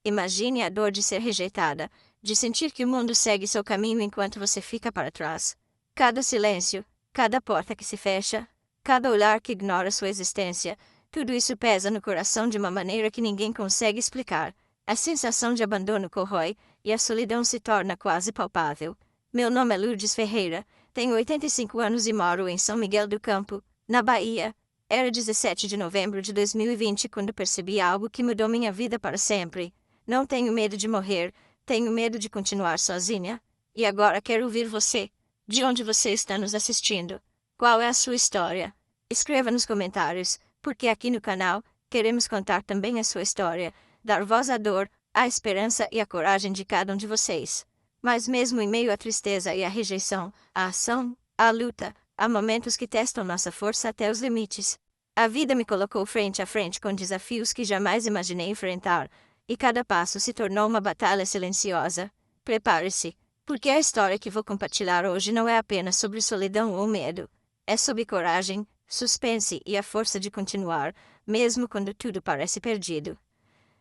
Imagine a dor de ser rejeitada, de sentir que o mundo segue seu caminho enquanto você fica para trás. Cada silêncio, cada porta que se fecha, cada olhar que ignora sua existência, tudo isso pesa no coração de uma maneira que ninguém consegue explicar. A sensação de abandono corrói, e a solidão se torna quase palpável. Meu nome é Lourdes Ferreira, tenho 85 anos e moro em São Miguel do Campo, na Bahia. Era 17 de novembro de 2020 quando percebi algo que mudou minha vida para sempre. Não tenho medo de morrer, tenho medo de continuar sozinha. E agora quero ouvir você. De onde você está nos assistindo? Qual é a sua história? Escreva nos comentários, porque aqui no canal, queremos contar também a sua história, dar voz à dor, à esperança e à coragem de cada um de vocês. Mas mesmo em meio à tristeza e à rejeição, à ação, à luta, há momentos que testam nossa força até os limites. A vida me colocou frente a frente com desafios que jamais imaginei enfrentar, e cada passo se tornou uma batalha silenciosa. Prepare-se, porque a história que vou compartilhar hoje não é apenas sobre solidão ou medo. É sobre coragem, suspense e a força de continuar, mesmo quando tudo parece perdido.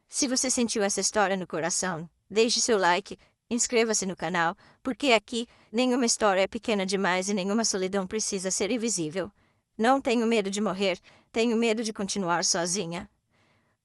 Se você sentiu essa história no coração, deixe seu like, inscreva-se no canal, porque aqui, nenhuma história é pequena demais e nenhuma solidão precisa ser invisível. Não tenho medo de morrer, tenho medo de continuar sozinha.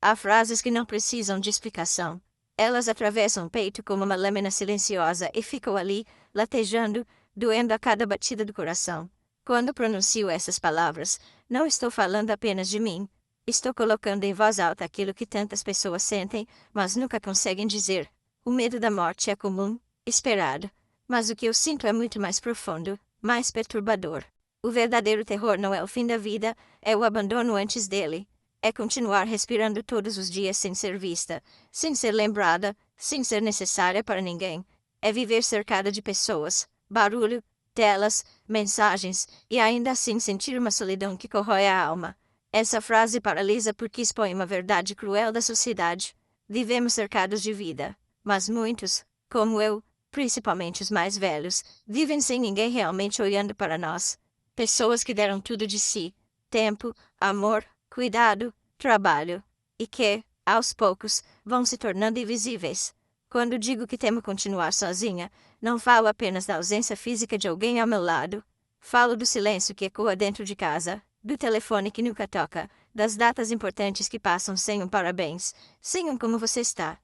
Há frases que não precisam de explicação. Elas atravessam o peito como uma lâmina silenciosa e ficam ali, latejando, doendo a cada batida do coração. Quando pronuncio essas palavras, não estou falando apenas de mim. Estou colocando em voz alta aquilo que tantas pessoas sentem, mas nunca conseguem dizer. O medo da morte é comum, esperado. Mas o que eu sinto é muito mais profundo, mais perturbador. O verdadeiro terror não é o fim da vida, é o abandono antes dele. É continuar respirando todos os dias sem ser vista, sem ser lembrada, sem ser necessária para ninguém. É viver cercada de pessoas, barulho, telas, mensagens, e ainda assim sentir uma solidão que corrói a alma. Essa frase paralisa porque expõe uma verdade cruel da sociedade. Vivemos cercados de vida, mas muitos, como eu, principalmente os mais velhos, vivem sem ninguém realmente olhando para nós. Pessoas que deram tudo de si, tempo, amor, cuidado, trabalho, e que, aos poucos, vão se tornando invisíveis. Quando digo que temo continuar sozinha, não falo apenas da ausência física de alguém ao meu lado. Falo do silêncio que ecoa dentro de casa, do telefone que nunca toca, das datas importantes que passam sem um parabéns, sem um como você está.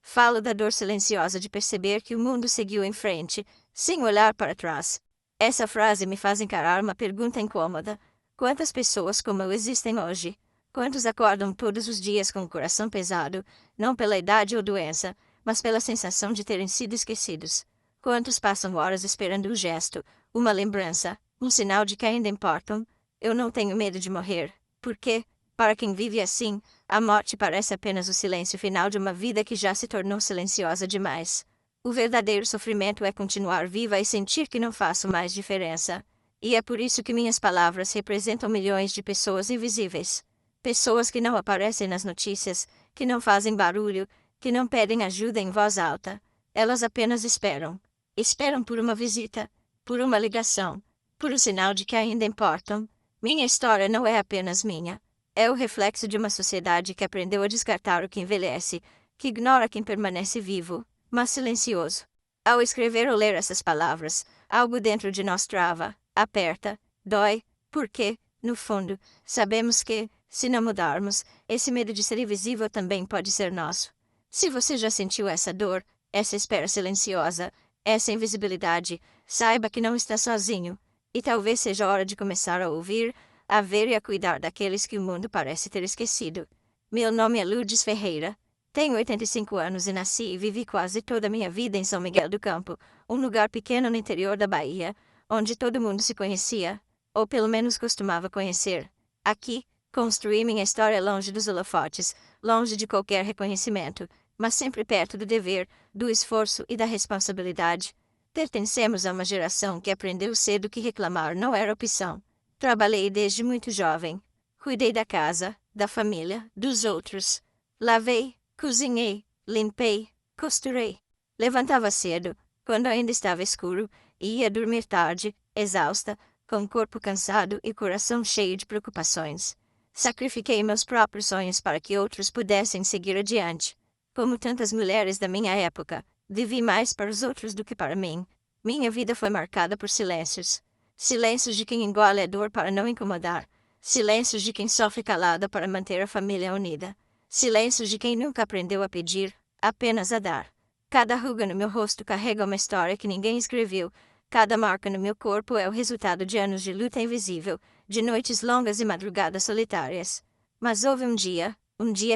Falo da dor silenciosa de perceber que o mundo seguiu em frente, sem olhar para trás. Essa frase me faz encarar uma pergunta incômoda. Quantas pessoas como eu existem hoje? Quantos acordam todos os dias com o coração pesado, não pela idade ou doença, mas pela sensação de terem sido esquecidos? Quantos passam horas esperando um gesto, uma lembrança, um sinal de que ainda importam? Eu não tenho medo de morrer, porque, para quem vive assim, a morte parece apenas o silêncio final de uma vida que já se tornou silenciosa demais. O verdadeiro sofrimento é continuar viva e sentir que não faço mais diferença. E é por isso que minhas palavras representam milhões de pessoas invisíveis. Pessoas que não aparecem nas notícias, que não fazem barulho, que não pedem ajuda em voz alta. Elas apenas esperam. Esperam por uma visita, por uma ligação, por um sinal de que ainda importam. Minha história não é apenas minha. É o reflexo de uma sociedade que aprendeu a descartar o que envelhece, que ignora quem permanece vivo, mas silencioso. Ao escrever ou ler essas palavras, algo dentro de nós trava, aperta, dói, porque, no fundo, sabemos que, se não mudarmos, esse medo de ser invisível também pode ser nosso. Se você já sentiu essa dor, essa espera silenciosa, essa invisibilidade, saiba que não está sozinho, e talvez seja hora de começar a ouvir, a ver e a cuidar daqueles que o mundo parece ter esquecido. Meu nome é Lourdes Ferreira. Tenho 85 anos e nasci e vivi quase toda a minha vida em São Miguel do Campo, um lugar pequeno no interior da Bahia, onde todo mundo se conhecia, ou pelo menos costumava conhecer. Aqui, construí minha história longe dos holofotes, longe de qualquer reconhecimento, mas sempre perto do dever, do esforço e da responsabilidade. Pertencemos a uma geração que aprendeu cedo que reclamar não era opção. Trabalhei desde muito jovem. Cuidei da casa, da família, dos outros. Lavei, cozinhei, limpei, costurei. Levantava cedo, quando ainda estava escuro, e ia dormir tarde, exausta, com o corpo cansado e coração cheio de preocupações. Sacrifiquei meus próprios sonhos para que outros pudessem seguir adiante. Como tantas mulheres da minha época, vivi mais para os outros do que para mim. Minha vida foi marcada por silêncios. Silêncios de quem engole a dor para não incomodar. Silêncios de quem sofre calada para manter a família unida. Silêncios de quem nunca aprendeu a pedir, apenas a dar. Cada ruga no meu rosto carrega uma história que ninguém escreveu. Cada marca no meu corpo é o resultado de anos de luta invisível, de noites longas e madrugadas solitárias. Mas houve um dia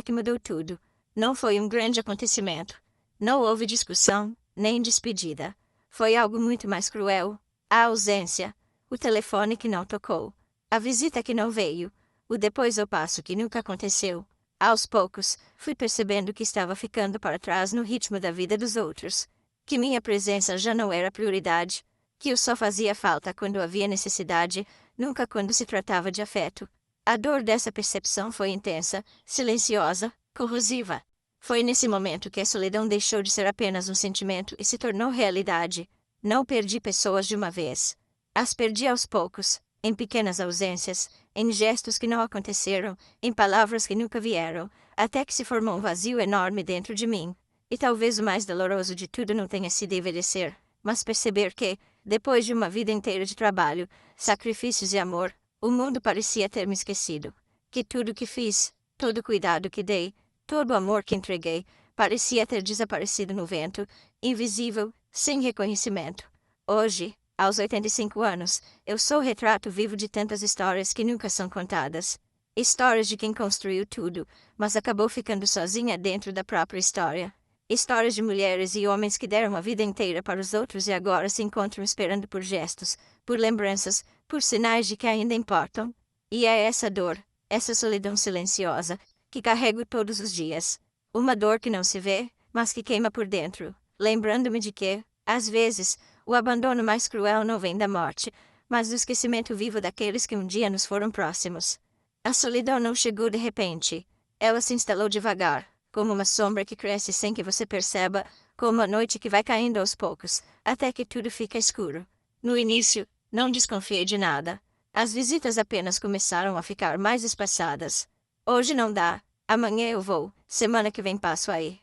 que mudou tudo. Não foi um grande acontecimento. Não houve discussão, nem despedida. Foi algo muito mais cruel. A ausência. O telefone que não tocou. A visita que não veio. O depois ou passo que nunca aconteceu. Aos poucos, fui percebendo que estava ficando para trás no ritmo da vida dos outros. Que minha presença já não era prioridade. Que eu só fazia falta quando havia necessidade, nunca quando se tratava de afeto. A dor dessa percepção foi intensa, silenciosa, corrosiva. Foi nesse momento que a solidão deixou de ser apenas um sentimento e se tornou realidade. Não perdi pessoas de uma vez. As perdi aos poucos, em pequenas ausências, em gestos que não aconteceram, em palavras que nunca vieram, até que se formou um vazio enorme dentro de mim. E talvez o mais doloroso de tudo não tenha sido envelhecer, mas perceber que, depois de uma vida inteira de trabalho, sacrifícios e amor, o mundo parecia ter me esquecido. Que tudo que fiz, todo cuidado que dei, todo o amor que entreguei, parecia ter desaparecido no vento, invisível, sem reconhecimento. Hoje, aos 85 anos, eu sou o retrato vivo de tantas histórias que nunca são contadas. Histórias de quem construiu tudo, mas acabou ficando sozinha dentro da própria história. Histórias de mulheres e homens que deram a vida inteira para os outros e agora se encontram esperando por gestos, por lembranças, por sinais de que ainda importam. E é essa dor, essa solidão silenciosa, que carrego todos os dias. Uma dor que não se vê, mas que queima por dentro, lembrando-me de que, às vezes, o abandono mais cruel não vem da morte, mas do esquecimento vivo daqueles que um dia nos foram próximos. A solidão não chegou de repente. Ela se instalou devagar, como uma sombra que cresce sem que você perceba, como a noite que vai caindo aos poucos, até que tudo fica escuro. No início, não desconfiei de nada. As visitas apenas começaram a ficar mais espaçadas. Hoje não dá, amanhã eu vou, semana que vem passo aí.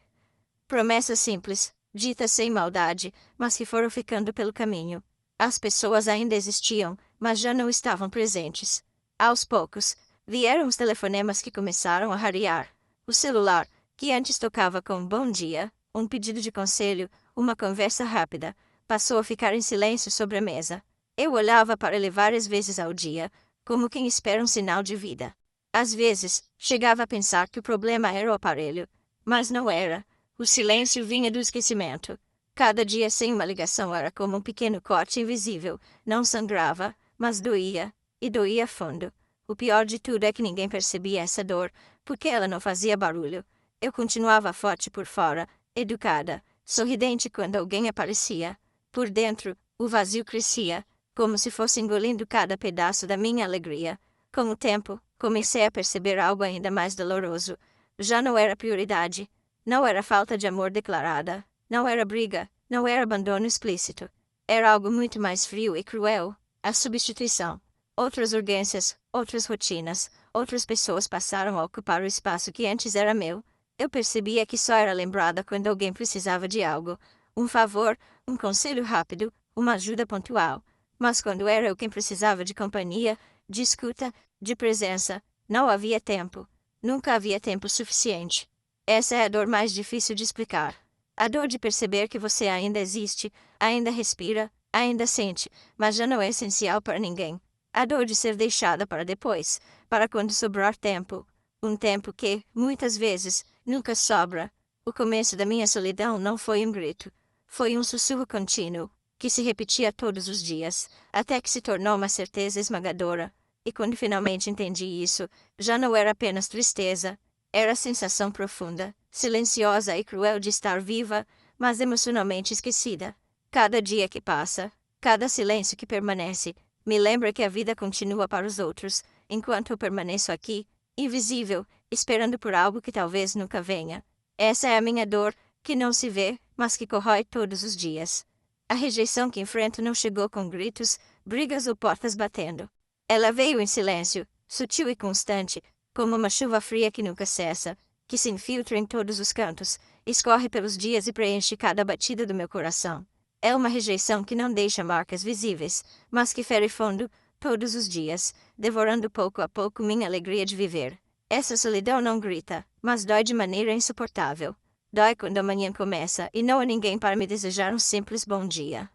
Promessas simples, ditas sem maldade, mas que foram ficando pelo caminho. As pessoas ainda existiam, mas já não estavam presentes. Aos poucos, vieram os telefonemas que começaram a rarear. O celular, que antes tocava com um bom dia, um pedido de conselho, uma conversa rápida, passou a ficar em silêncio sobre a mesa. Eu olhava para ele várias vezes ao dia, como quem espera um sinal de vida. Às vezes, chegava a pensar que o problema era o aparelho, mas não era. O silêncio vinha do esquecimento. Cada dia sem uma ligação era como um pequeno corte invisível, não sangrava, mas doía, e doía fundo. O pior de tudo é que ninguém percebia essa dor, porque ela não fazia barulho. Eu continuava forte por fora, educada, sorridente quando alguém aparecia. Por dentro, o vazio crescia, como se fosse engolindo cada pedaço da minha alegria. Com o tempo, comecei a perceber algo ainda mais doloroso. Já não era prioridade. Não era falta de amor declarada. Não era briga. Não era abandono explícito. Era algo muito mais frio e cruel. A substituição. Outras urgências, outras rotinas, outras pessoas passaram a ocupar o espaço que antes era meu. Eu percebia que só era lembrada quando alguém precisava de algo. Um favor, um conselho rápido, uma ajuda pontual. Mas quando era eu quem precisava de companhia, de escuta, de presença, não havia tempo. Nunca havia tempo suficiente. Essa é a dor mais difícil de explicar. A dor de perceber que você ainda existe, ainda respira, ainda sente, mas já não é essencial para ninguém. A dor de ser deixada para depois, para quando sobrar tempo. Um tempo que, muitas vezes, nunca sobra. O começo da minha solidão não foi um grito. Foi um sussurro contínuo, que se repetia todos os dias, até que se tornou uma certeza esmagadora. E quando finalmente entendi isso, já não era apenas tristeza. Era a sensação profunda, silenciosa e cruel de estar viva, mas emocionalmente esquecida. Cada dia que passa, cada silêncio que permanece, me lembra que a vida continua para os outros, enquanto eu permaneço aqui, invisível, esperando por algo que talvez nunca venha. Essa é a minha dor, que não se vê, mas que corrói todos os dias. A rejeição que enfrento não chegou com gritos, brigas ou portas batendo. Ela veio em silêncio, sutil e constante, como uma chuva fria que nunca cessa. que se infiltra em todos os cantos, escorre pelos dias e preenche cada batida do meu coração. É uma rejeição que não deixa marcas visíveis, mas que fere fundo, todos os dias, devorando pouco a pouco minha alegria de viver. Essa solidão não grita, mas dói de maneira insuportável. Dói quando a manhã começa e não há ninguém para me desejar um simples bom dia.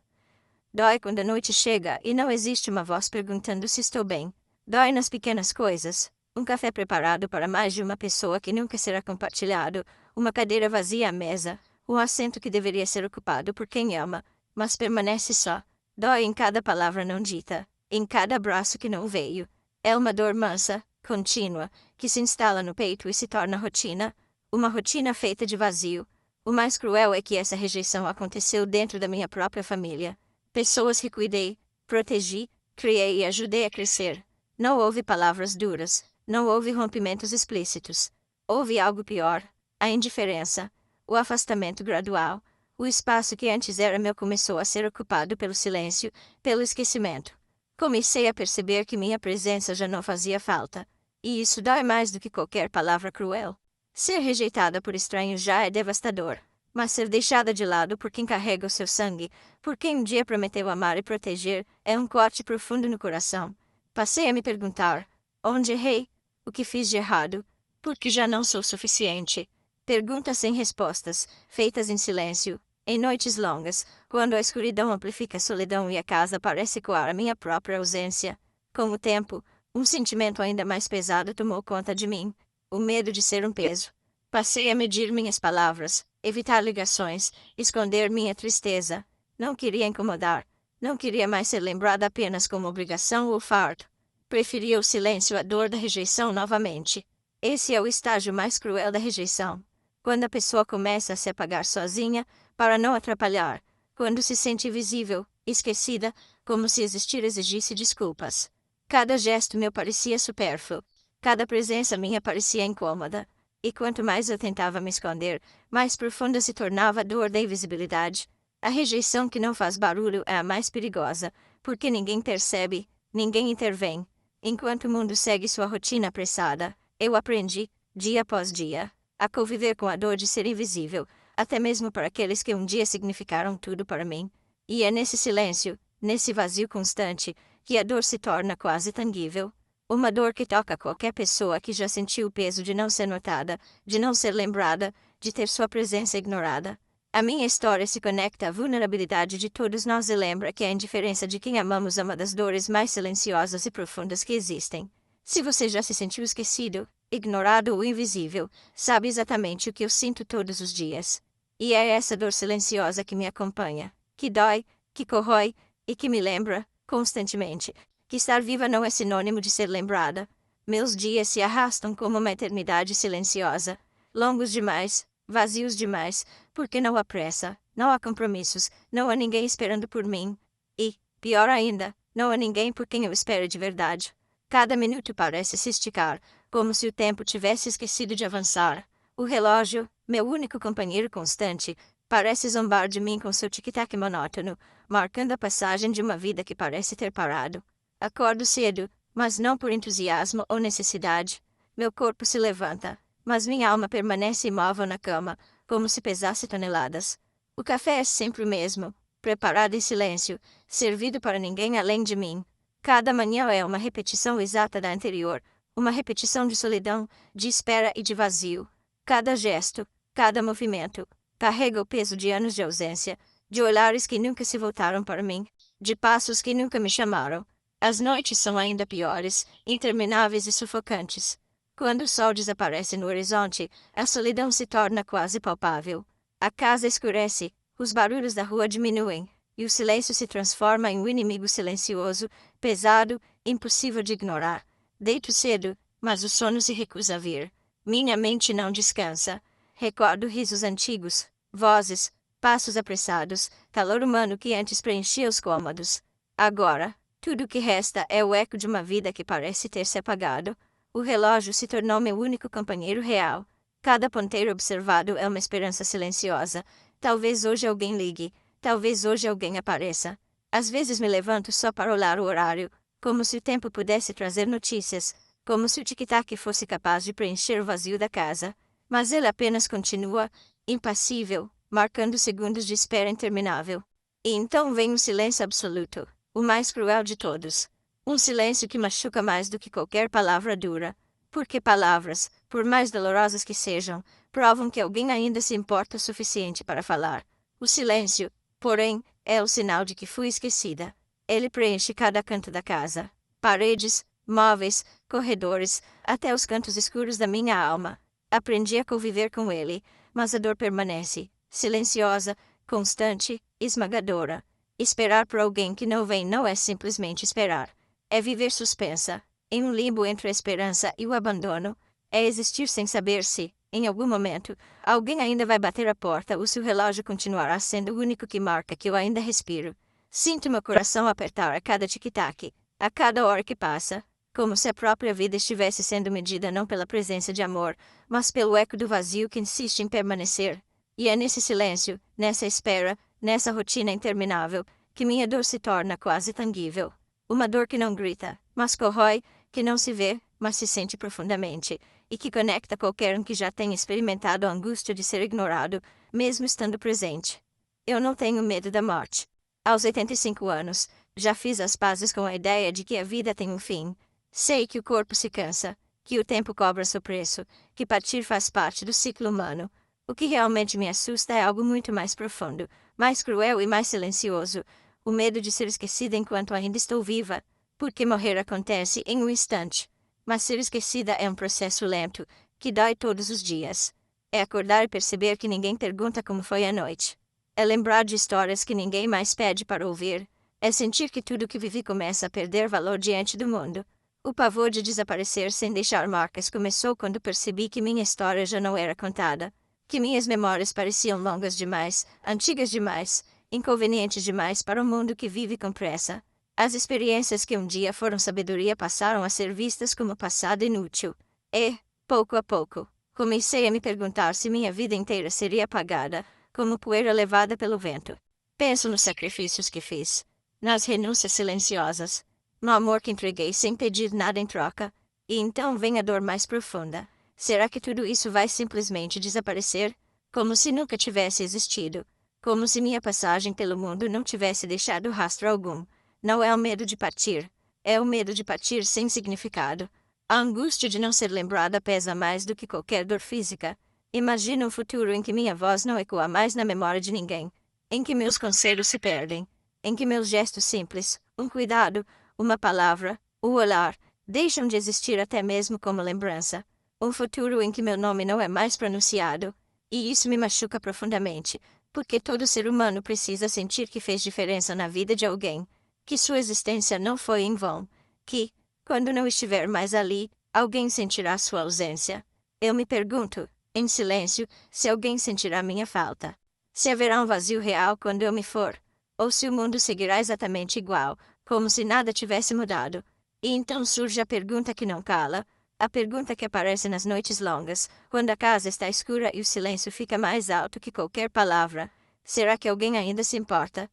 Dói quando a noite chega e não existe uma voz perguntando se estou bem. Dói nas pequenas coisas. Um café preparado para mais de uma pessoa que nunca será compartilhado, uma cadeira vazia à mesa, um assento que deveria ser ocupado por quem ama, mas permanece só. Dói em cada palavra não dita, em cada abraço que não veio. É uma dor mansa, contínua, que se instala no peito e se torna rotina, uma rotina feita de vazio. O mais cruel é que essa rejeição aconteceu dentro da minha própria família. Pessoas que cuidei, protegi, criei e ajudei a crescer. Não houve palavras duras, não houve rompimentos explícitos. Houve algo pior, a indiferença, o afastamento gradual. O espaço que antes era meu começou a ser ocupado pelo silêncio, pelo esquecimento. Comecei a perceber que minha presença já não fazia falta. E isso dói mais do que qualquer palavra cruel. Ser rejeitada por estranhos já é devastador. Mas ser deixada de lado por quem carrega o seu sangue, por quem um dia prometeu amar e proteger, é um corte profundo no coração. Passei a me perguntar: onde errei? O que fiz de errado? Por que já não sou suficiente? Perguntas sem respostas, feitas em silêncio, em noites longas, quando a escuridão amplifica a solidão e a casa parece coar a minha própria ausência. Com o tempo, um sentimento ainda mais pesado tomou conta de mim: o medo de ser um peso. Passei a medir minhas palavras, evitar ligações, esconder minha tristeza. Não queria incomodar. Não queria mais ser lembrada apenas como obrigação ou fardo. Preferia o silêncio à dor da rejeição novamente. Esse é o estágio mais cruel da rejeição. Quando a pessoa começa a se apagar sozinha, para não atrapalhar. Quando se sente invisível, esquecida, como se existir exigisse desculpas. Cada gesto meu parecia supérfluo. Cada presença minha parecia incômoda. E quanto mais eu tentava me esconder, mais profunda se tornava a dor da invisibilidade. A rejeição que não faz barulho é a mais perigosa, porque ninguém percebe, ninguém intervém. Enquanto o mundo segue sua rotina apressada, eu aprendi, dia após dia, a conviver com a dor de ser invisível, até mesmo para aqueles que um dia significaram tudo para mim. E é nesse silêncio, nesse vazio constante, que a dor se torna quase tangível. Uma dor que toca qualquer pessoa que já sentiu o peso de não ser notada, de não ser lembrada, de ter sua presença ignorada. A minha história se conecta à vulnerabilidade de todos nós e lembra que a indiferença de quem amamos é uma das dores mais silenciosas e profundas que existem. Se você já se sentiu esquecido, ignorado ou invisível, sabe exatamente o que eu sinto todos os dias. E é essa dor silenciosa que me acompanha, que dói, que corrói e que me lembra, constantemente, que estar viva não é sinônimo de ser lembrada. Meus dias se arrastam como uma eternidade silenciosa, longos demais, vazios demais, porque não há pressa, não há compromissos, não há ninguém esperando por mim. E, pior ainda, não há ninguém por quem eu espero de verdade. Cada minuto parece se esticar, como se o tempo tivesse esquecido de avançar. O relógio, meu único companheiro constante, parece zombar de mim com seu tic-tac monótono, marcando a passagem de uma vida que parece ter parado. Acordo cedo, mas não por entusiasmo ou necessidade. Meu corpo se levanta, mas minha alma permanece imóvel na cama, como se pesasse toneladas. O café é sempre o mesmo, preparado em silêncio, servido para ninguém além de mim. Cada manhã é uma repetição exata da anterior, uma repetição de solidão, de espera e de vazio. Cada gesto, cada movimento, carrega o peso de anos de ausência, de olhares que nunca se voltaram para mim, de passos que nunca me chamaram. As noites são ainda piores, intermináveis e sufocantes. Quando o sol desaparece no horizonte, a solidão se torna quase palpável. A casa escurece, os barulhos da rua diminuem, e o silêncio se transforma em um inimigo silencioso, pesado, impossível de ignorar. Deito cedo, mas o sono se recusa a vir. Minha mente não descansa. Recordo risos antigos, vozes, passos apressados, calor humano que antes preenchia os cômodos. Agora, tudo o que resta é o eco de uma vida que parece ter se apagado. O relógio se tornou meu único companheiro real. Cada ponteiro observado é uma esperança silenciosa. Talvez hoje alguém ligue, talvez hoje alguém apareça. Às vezes me levanto só para olhar o horário, como se o tempo pudesse trazer notícias, como se o tic-tac fosse capaz de preencher o vazio da casa. Mas ele apenas continua, impassível, marcando segundos de espera interminável. E então vem um silêncio absoluto, o mais cruel de todos. Um silêncio que machuca mais do que qualquer palavra dura. Porque palavras, por mais dolorosas que sejam, provam que alguém ainda se importa o suficiente para falar. O silêncio, porém, é o sinal de que fui esquecida. Ele preenche cada canto da casa. Paredes, móveis, corredores, até os cantos escuros da minha alma. Aprendi a conviver com ele, mas a dor permanece, silenciosa, constante, esmagadora. Esperar por alguém que não vem não é simplesmente esperar. É viver suspensa, em um limbo entre a esperança e o abandono. É existir sem saber se, em algum momento, alguém ainda vai bater a porta ou se o relógio continuará sendo o único que marca que eu ainda respiro. Sinto meu coração apertar a cada tic-tac, a cada hora que passa, como se a própria vida estivesse sendo medida não pela presença de amor, mas pelo eco do vazio que insiste em permanecer. E é nesse silêncio, nessa espera, nessa rotina interminável, que minha dor se torna quase tangível. Uma dor que não grita, mas corrói, que não se vê, mas se sente profundamente, e que conecta qualquer um que já tenha experimentado a angústia de ser ignorado, mesmo estando presente. Eu não tenho medo da morte. Aos 85 anos, já fiz as pazes com a ideia de que a vida tem um fim. Sei que o corpo se cansa, que o tempo cobra seu preço, que partir faz parte do ciclo humano. O que realmente me assusta é algo muito mais profundo, mais cruel e mais silencioso. O medo de ser esquecida enquanto ainda estou viva, porque morrer acontece em um instante. Mas ser esquecida é um processo lento, que dói todos os dias. É acordar e perceber que ninguém pergunta como foi a noite. É lembrar de histórias que ninguém mais pede para ouvir. É sentir que tudo que vivi começa a perder valor diante do mundo. O pavor de desaparecer sem deixar marcas começou quando percebi que minha história já não era contada. Que minhas memórias pareciam longas demais, antigas demais, inconvenientes demais para um mundo que vive com pressa. As experiências que um dia foram sabedoria passaram a ser vistas como passado inútil. E, pouco a pouco, comecei a me perguntar se minha vida inteira seria apagada, como poeira levada pelo vento. Penso nos sacrifícios que fiz, nas renúncias silenciosas, no amor que entreguei sem pedir nada em troca, e então vem a dor mais profunda. Será que tudo isso vai simplesmente desaparecer? Como se nunca tivesse existido. Como se minha passagem pelo mundo não tivesse deixado rastro algum. Não é o medo de partir. É o medo de partir sem significado. A angústia de não ser lembrada pesa mais do que qualquer dor física. Imagino um futuro em que minha voz não ecoa mais na memória de ninguém. Em que meus conselhos se perdem. Em que meus gestos simples, um cuidado, uma palavra, o olhar, deixam de existir até mesmo como lembrança. Um futuro em que meu nome não é mais pronunciado. E isso me machuca profundamente, porque todo ser humano precisa sentir que fez diferença na vida de alguém, que sua existência não foi em vão, que, quando não estiver mais ali, alguém sentirá sua ausência. Eu me pergunto, em silêncio, se alguém sentirá minha falta. Se haverá um vazio real quando eu me for, ou se o mundo seguirá exatamente igual, como se nada tivesse mudado. E então surge a pergunta que não cala, a pergunta que aparece nas noites longas, quando a casa está escura e o silêncio fica mais alto que qualquer palavra. Será que alguém ainda se importa?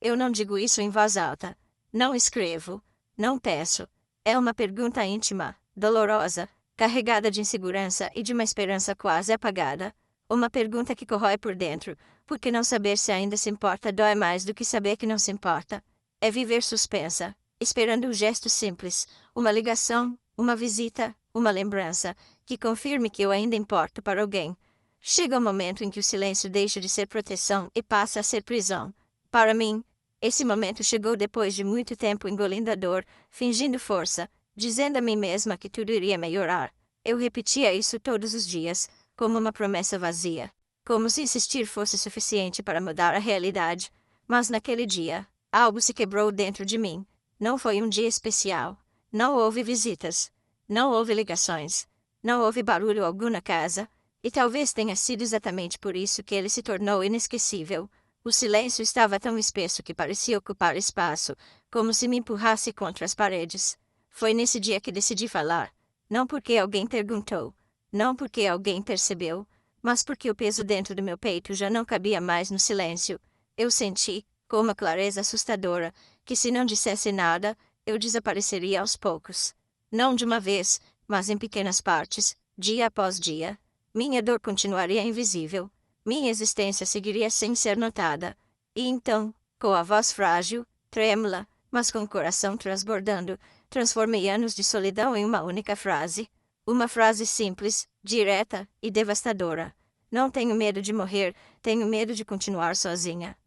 Eu não digo isso em voz alta. Não escrevo. Não peço. É uma pergunta íntima, dolorosa, carregada de insegurança e de uma esperança quase apagada. Uma pergunta que corrói por dentro, porque não saber se ainda se importa dói mais do que saber que não se importa. É viver suspensa, esperando um gesto simples, uma ligação, uma visita, uma lembrança, que confirme que eu ainda importo para alguém. Chega o momento em que o silêncio deixa de ser proteção e passa a ser prisão. Para mim, esse momento chegou depois de muito tempo engolindo a dor, fingindo força, dizendo a mim mesma que tudo iria melhorar. Eu repetia isso todos os dias, como uma promessa vazia. Como se insistir fosse suficiente para mudar a realidade. Mas naquele dia, algo se quebrou dentro de mim. Não foi um dia especial. Não houve visitas. Não houve ligações. Não houve barulho algum na casa. E talvez tenha sido exatamente por isso que ele se tornou inesquecível. O silêncio estava tão espesso que parecia ocupar espaço, como se me empurrasse contra as paredes. Foi nesse dia que decidi falar. Não porque alguém perguntou. Não porque alguém percebeu. Mas porque o peso dentro do meu peito já não cabia mais no silêncio. Eu senti, com uma clareza assustadora, que se não dissesse nada, eu desapareceria aos poucos. Não de uma vez, mas em pequenas partes, dia após dia. Minha dor continuaria invisível. Minha existência seguiria sem ser notada. E então, com a voz frágil, trêmula, mas com o coração transbordando, transformei anos de solidão em uma única frase. Uma frase simples, direta e devastadora. Não tenho medo de morrer, tenho medo de continuar sozinha.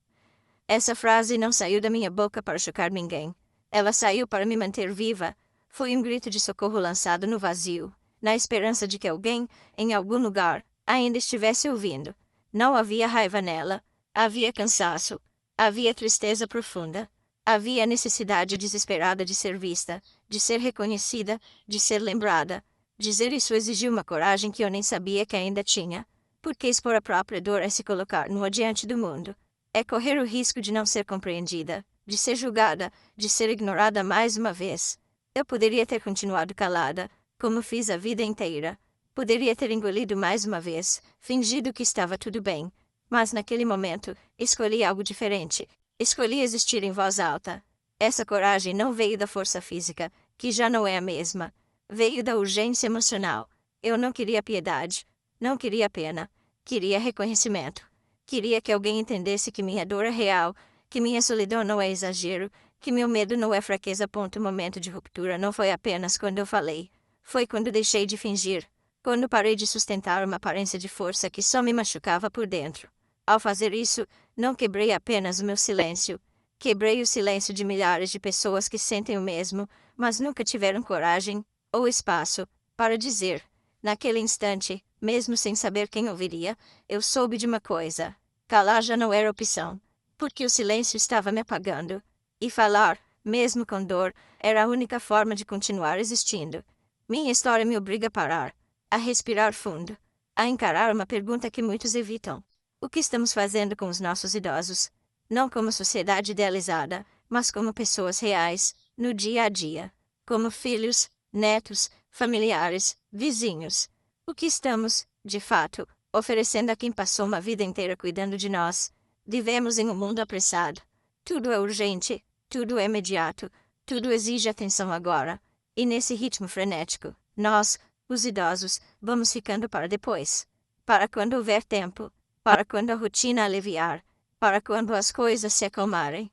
Essa frase não saiu da minha boca para chocar ninguém. Ela saiu para me manter viva. Foi um grito de socorro lançado no vazio, na esperança de que alguém, em algum lugar, ainda estivesse ouvindo. Não havia raiva nela. Havia cansaço. Havia tristeza profunda. Havia a necessidade desesperada de ser vista, de ser reconhecida, de ser lembrada. Dizer isso exigiu uma coragem que eu nem sabia que ainda tinha. Porque expor a própria dor é se colocar nua diante do mundo. É correr o risco de não ser compreendida, de ser julgada, de ser ignorada mais uma vez. Eu poderia ter continuado calada, como fiz a vida inteira. Poderia ter engolido mais uma vez, fingido que estava tudo bem. Mas naquele momento, escolhi algo diferente. Escolhi existir em voz alta. Essa coragem não veio da força física, que já não é a mesma. Veio da urgência emocional. Eu não queria piedade. Não queria pena. Queria reconhecimento. Queria que alguém entendesse que minha dor é real, que minha solidão não é exagero, que meu medo não é fraqueza. O momento de ruptura não foi apenas quando eu falei. Foi quando deixei de fingir. Quando parei de sustentar uma aparência de força que só me machucava por dentro. Ao fazer isso, não quebrei apenas o meu silêncio. Quebrei o silêncio de milhares de pessoas que sentem o mesmo, mas nunca tiveram coragem, ou espaço, para dizer. Naquele instante, mesmo sem saber quem ouviria, eu soube de uma coisa. Calar já não era opção. Porque o silêncio estava me apagando. E falar, mesmo com dor, era a única forma de continuar existindo. Minha história me obriga a parar. A respirar fundo. A encarar uma pergunta que muitos evitam. O que estamos fazendo com os nossos idosos? Não como sociedade idealizada, mas como pessoas reais, no dia a dia. Como filhos, netos, familiares, vizinhos. O que estamos, de fato, oferecendo a quem passou uma vida inteira cuidando de nós? Vivemos em um mundo apressado. Tudo é urgente, tudo é imediato, tudo exige atenção agora. E nesse ritmo frenético, nós, os idosos, vamos ficando para depois. Para quando houver tempo. Para quando a rotina aliviar. Para quando as coisas se acalmarem.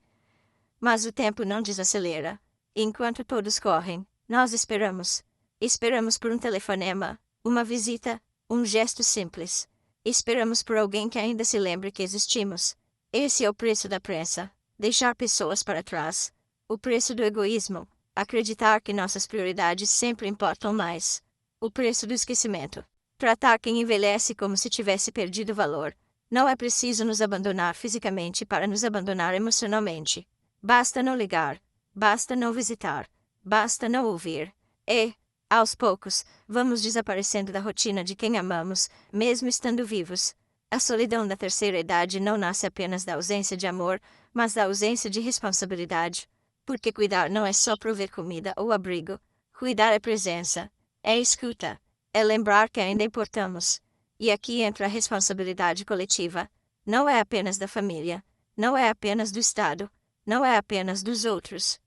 Mas o tempo não desacelera. Enquanto todos correm, nós esperamos. Esperamos por um telefonema, uma visita, um gesto simples. Esperamos por alguém que ainda se lembre que existimos. Esse é o preço da pressa. Deixar pessoas para trás. O preço do egoísmo. Acreditar que nossas prioridades sempre importam mais. O preço do esquecimento. Tratar quem envelhece como se tivesse perdido valor. Não é preciso nos abandonar fisicamente para nos abandonar emocionalmente. Basta não ligar. Basta não visitar. Basta não ouvir. E, aos poucos, vamos desaparecendo da rotina de quem amamos, mesmo estando vivos. A solidão da terceira idade não nasce apenas da ausência de amor, mas da ausência de responsabilidade. Porque cuidar não é só prover comida ou abrigo. Cuidar é presença. É escuta. É lembrar que ainda importamos. E aqui entra a responsabilidade coletiva. Não é apenas da família. Não é apenas do Estado. Não é apenas dos outros.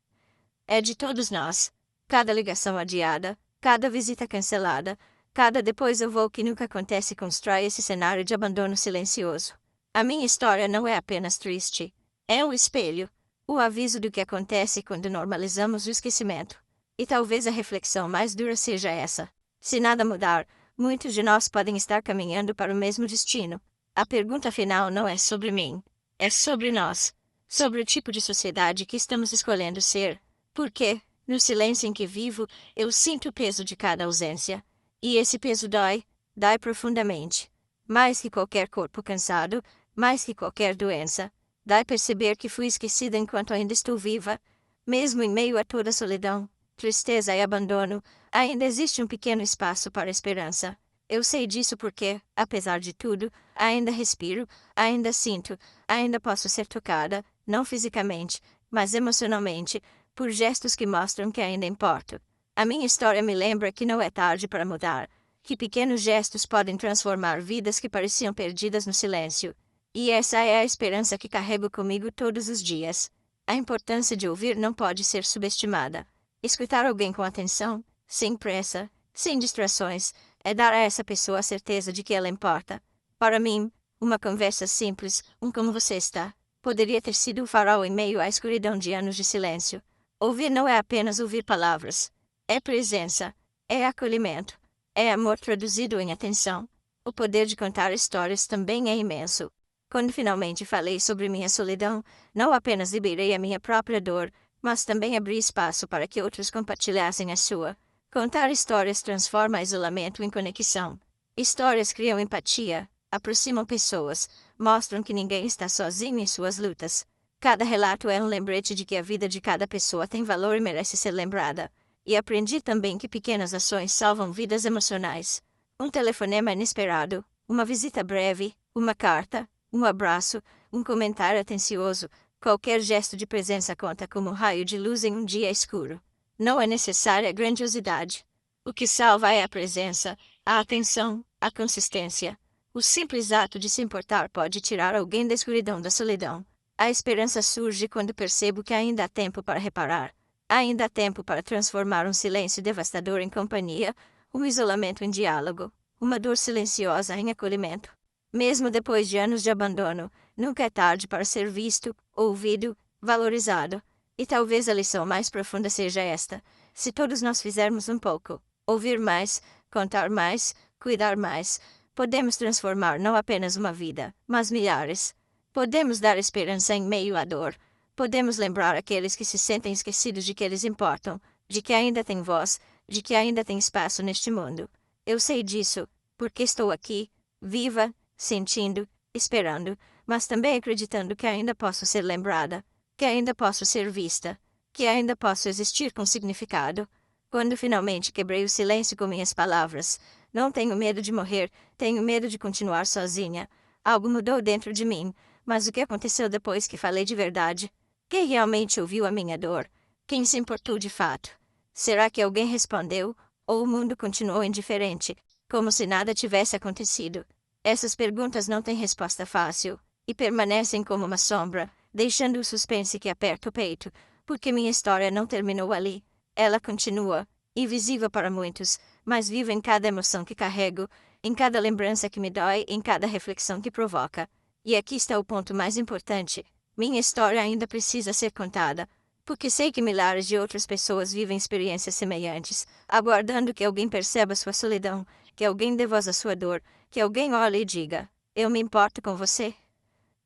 É de todos nós. Cada ligação adiada, cada visita cancelada, cada depois eu vou que nunca acontece constrói esse cenário de abandono silencioso. A minha história não é apenas triste. É um espelho. O aviso do que acontece quando normalizamos o esquecimento. E talvez a reflexão mais dura seja essa. Se nada mudar, muitos de nós podem estar caminhando para o mesmo destino. A pergunta final não é sobre mim. É sobre nós. Sobre o tipo de sociedade que estamos escolhendo ser. Porque, no silêncio em que vivo, eu sinto o peso de cada ausência. E esse peso dói, dói profundamente. Mais que qualquer corpo cansado, mais que qualquer doença. Dói perceber que fui esquecida enquanto ainda estou viva. Mesmo em meio a toda a solidão, tristeza e abandono, ainda existe um pequeno espaço para a esperança. Eu sei disso porque, apesar de tudo, ainda respiro, ainda sinto, ainda posso ser tocada, não fisicamente, mas emocionalmente, por gestos que mostram que ainda importo. A minha história me lembra que não é tarde para mudar, que pequenos gestos podem transformar vidas que pareciam perdidas no silêncio. E essa é a esperança que carrego comigo todos os dias. A importância de ouvir não pode ser subestimada. Escutar alguém com atenção, sem pressa, sem distrações, É dar a essa pessoa a certeza de que ela importa. Para mim, uma conversa simples, como você está, poderia ter sido o farol em meio à escuridão de anos de silêncio. Ouvir não é apenas ouvir palavras. É presença. É acolhimento. É amor traduzido em atenção. O poder de contar histórias também é imenso. Quando finalmente falei sobre minha solidão, não apenas liberei a minha própria dor, mas também abri espaço para que outros compartilhassem a sua. Contar histórias transforma isolamento em conexão. Histórias criam empatia, aproximam pessoas, mostram que ninguém está sozinho em suas lutas. Cada relato é um lembrete de que a vida de cada pessoa tem valor e merece ser lembrada. E aprendi também que pequenas ações salvam vidas emocionais. Um telefonema inesperado, uma visita breve, uma carta, um abraço, um comentário atencioso, qualquer gesto de presença conta como um raio de luz em um dia escuro. Não é necessária grandiosidade. O que salva é a presença, a atenção, a consistência. O simples ato de se importar pode tirar alguém da escuridão da solidão. A esperança surge quando percebo que ainda há tempo para reparar. Ainda há tempo para transformar um silêncio devastador em companhia, um isolamento em diálogo, uma dor silenciosa em acolhimento. Mesmo depois de anos de abandono, nunca é tarde para ser visto, ouvido, valorizado. E talvez a lição mais profunda seja esta: se todos nós fizermos um pouco, ouvir mais, contar mais, cuidar mais, podemos transformar não apenas uma vida, mas milhares. Podemos dar esperança em meio à dor. Podemos lembrar aqueles que se sentem esquecidos de que eles importam, de que ainda têm voz, de que ainda tem espaço neste mundo. Eu sei disso, porque estou aqui, viva, sentindo, esperando, mas também acreditando que ainda posso ser lembrada, que ainda posso ser vista, que ainda posso existir com significado. Quando finalmente quebrei o silêncio com minhas palavras, não tenho medo de morrer, tenho medo de continuar sozinha. Algo mudou dentro de mim, mas o que aconteceu depois que falei de verdade? Quem realmente ouviu a minha dor? Quem se importou de fato? Será que alguém respondeu, ou o mundo continuou indiferente, como se nada tivesse acontecido? Essas perguntas não têm resposta fácil, e permanecem como uma sombra, deixando o suspense que aperta o peito, porque minha história não terminou ali. Ela continua, invisível para muitos, mas viva em cada emoção que carrego, em cada lembrança que me dói, em cada reflexão que provoca. E aqui está o ponto mais importante: minha história ainda precisa ser contada, porque sei que milhares de outras pessoas vivem experiências semelhantes, aguardando que alguém perceba sua solidão, que alguém dê voz à sua dor, que alguém olhe e diga: eu me importo com você.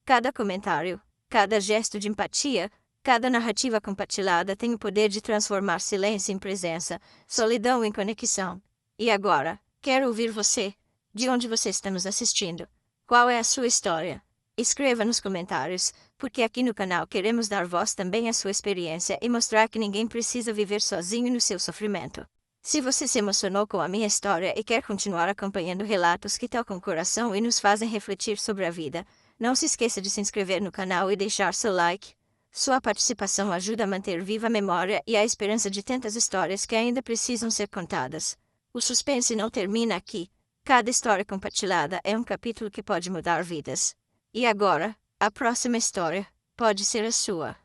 Cada comentário, cada gesto de empatia, cada narrativa compartilhada tem o poder de transformar silêncio em presença, solidão em conexão. E agora, quero ouvir você. De onde você está nos assistindo? Qual é a sua história? Escreva nos comentários, porque aqui no canal queremos dar voz também à sua experiência e mostrar que ninguém precisa viver sozinho no seu sofrimento. Se você se emocionou com a minha história e quer continuar acompanhando relatos que tocam o coração e nos fazem refletir sobre a vida, não se esqueça de se inscrever no canal e deixar seu like. Sua participação ajuda a manter viva a memória e a esperança de tantas histórias que ainda precisam ser contadas. O suspense não termina aqui. Cada história compartilhada é um capítulo que pode mudar vidas. E agora, a próxima história pode ser a sua.